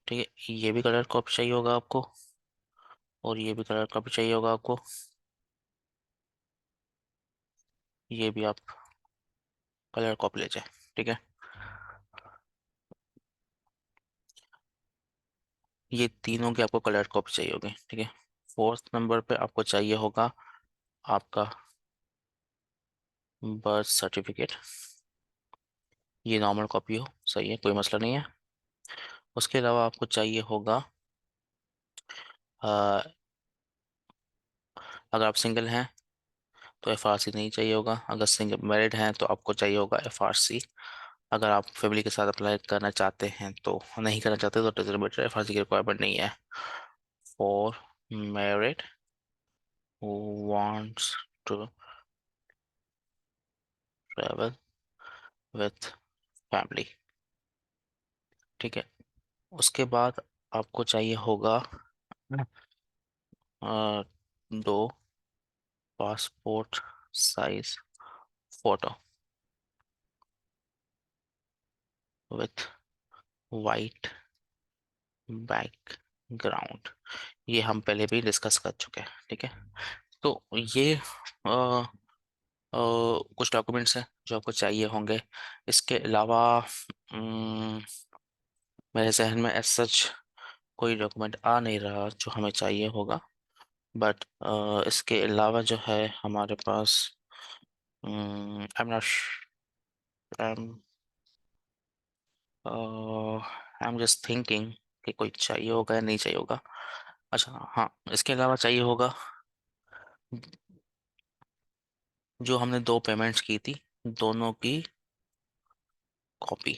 ठीक है, ये भी कलर कॉपी चाहिए होगा आपको, और ये भी कलर कॉपी चाहिए होगा आपको। ये भी आप कलर कॉपी ले जाए। ठीक है, ये तीनों की आपको कलर कॉपी चाहिए होगी। ठीक है, फोर्थ नंबर पे आपको चाहिए होगा आपका बर्थ सर्टिफिकेट। ये नॉर्मल कॉपी हो, सही है, कोई मसला नहीं है। उसके अलावा आपको चाहिए होगा अ, अगर आप सिंगल हैं तो FRC नहीं चाहिए होगा। अगर सिंगल मैरिड हैं तो आपको चाहिए होगा FRC। अगर आप फैमिली के साथ अप्लाई करना चाहते हैं तो नहीं करना चाहते तो डजंट मैटर, FRC की रिक्वायरमेंट नहीं है। For married who wants to travel with family. ठीक है, उसके बाद आपको चाहिए होगा अ, दो passport size photo with white background. ये हम पहले भी डिस्कस कर चुके हैं। ठीक है, तो ये कुछ डॉक्यूमेंट्स हैं जो आपको चाहिए होंगे। इसके अलावा अम, मेरे जहन में एज सच कोई डॉक्यूमेंट आ नहीं रहा जो हमें चाहिए होगा। बट इसके अलावा जो है हमारे पास I am not I am just thinking कि कोई चाहिए होगा या नहीं चाहिए होगा। अच्छा हाँ, इसके अलावा चाहिए होगा जो हमने दो पेमेंट्स की थी, दोनों की कॉपी,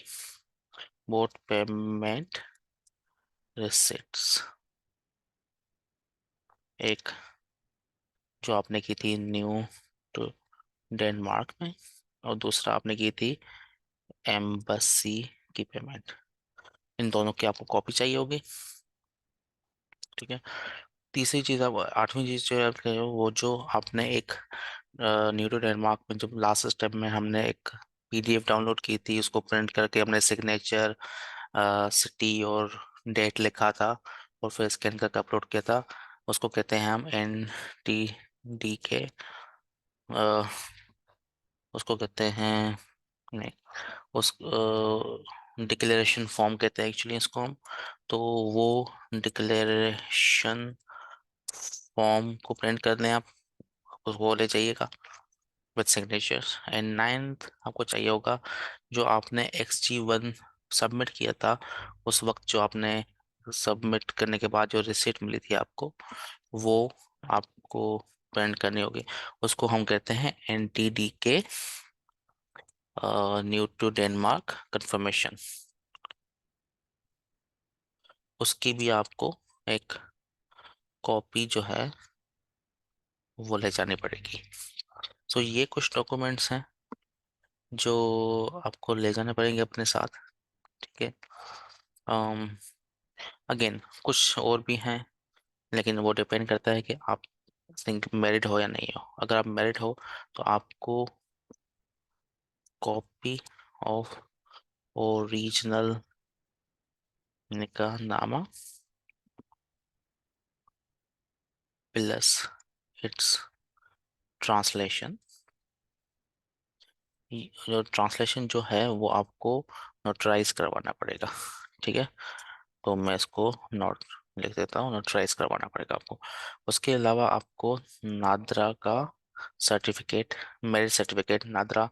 बोथ पेमेंट रिसिप्ट्स। एक जो आपने की थी न्यू टू डेनमार्क में, और दूसरा आपने की थी एम्बसी की पेमेंट। इन दोनों की आपको कॉपी चाहिए होगी। ठीक है, तीसरी चीज़, आप आठवीं चीज़ जो है आप कह रहे हो, वो जो आपने एक न्यू टू डेनमार्क में जब लास्ट स्टेप में हमने एक PDF डाउनलोड की थी, उसको प्रिंट करके हमने सिग्नेचर, सिटी और डेट लिखा था और फिर स्कैन करके अपलोड किया था, उसको कहते हैं हम NTDK। उसको कहते हैं, नहीं, उस डिक्लेरेशन फॉर्म कहते हैं एक्चुअली इसको हम। तो वो डिक्लेरेशन फॉर्म को प्रिंट कर लें आप, उसको ले जाइएगा विथ सिग्नेचर्स। एंड नाइन्थ आपको चाहिए होगा जो आपने XG1 सबमिट किया था, उस वक्त जो आपने सबमिट करने के बाद जो रिसीट मिली थी आपको, वो आपको प्रिंट करनी होगी। उसको हम कहते हैं NTDK, new to Denmark confirmation. उसकी भी आपको एक कॉपी जो है वो ले जानी पड़ेगी। सो ये कुछ डॉक्यूमेंट्स हैं जो आपको ले जाने पड़ेंगे अपने साथ। ठीक है, अगेन कुछ और भी हैं, लेकिन वो डिपेंड करता है कि आप मैरिड हो या नहीं हो। अगर आप मैरिड हो तो आपको कॉपी ऑफ ओरिजिनल निकाहनामा प्लस इट्स ट्रांसलेशन। जो ट्रांसलेशन जो है वो आपको नोटराइज करवाना पड़ेगा। ठीक है, तो मैं इसको नोट लिख देता हूँ, नोटराइज करवाना पड़ेगा आपको। उसके अलावा आपको नादरा का certificate, marriage certificate NADRA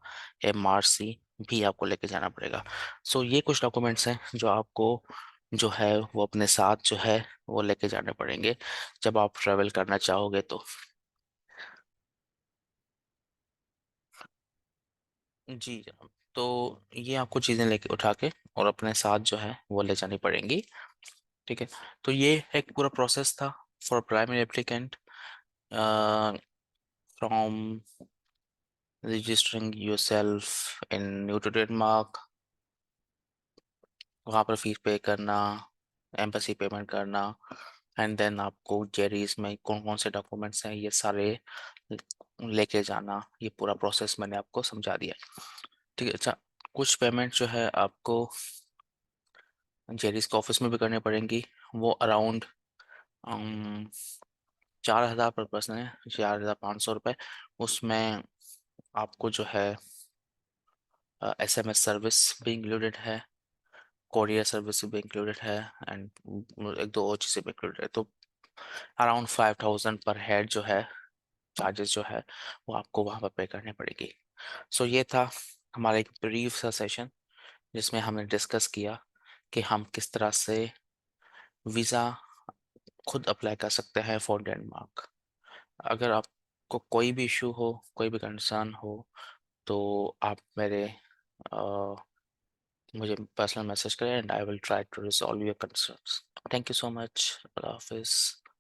MRC भी आपको लेके जाना पड़ेगा। सो ये कुछ डॉक्यूमेंट्स हैं जो आपको जो है वो अपने साथ जो है वो लेके जाने पड़ेंगे जब आप ट्रेवल करना चाहोगे तो। जी जनाब, तो ये आपको चीज़ें लेके उठा के और अपने साथ जो है वो ले जानी पड़ेंगी। ठीक है, तो ये एक पूरा प्रोसेस था for primary applicant, from registering yourself in new to Denmark, वहाँ पर फीस पे करना, एम्बेसी पेमेंट करना, एंड देन आपको जेरीज में कौन कौन से डॉक्यूमेंट्स हैं ये सारे लेके जाना। ये पूरा प्रोसेस मैंने आपको समझा दिया। ठीक है, अच्छा, कुछ पेमेंट जो है आपको जेरीज के ऑफिस में भी करनी पड़ेंगी। वो अराउंड 4,000 पर पर्सन है, 4,500 रुपये। उसमें आपको जो है SMS सर्विस भी इंक्लूडेड है, कोरियर सर्विस भी इंक्लूडेड है, एंड एक दो और चीज़ें भी इंक्लूडेड है। तो अराउंड 5,000 पर हेड जो है चार्जेस जो है वो आपको वहाँ पर पे करने पड़ेगी। सो ये था हमारा एक ब्रीफ सा सेशन जिसमें हमने डिस्कस किया कि हम किस तरह से वीज़ा खुद अप्लाई कर सकते हैं फॉर डेनमार्क। अगर आपको कोई भी इशू हो, कोई भी कंसर्न हो, तो आप अ, मुझे पर्सनल मैसेज करें and I will try to resolve your concerns. Thank you so much. अल्लाह हाफिज़।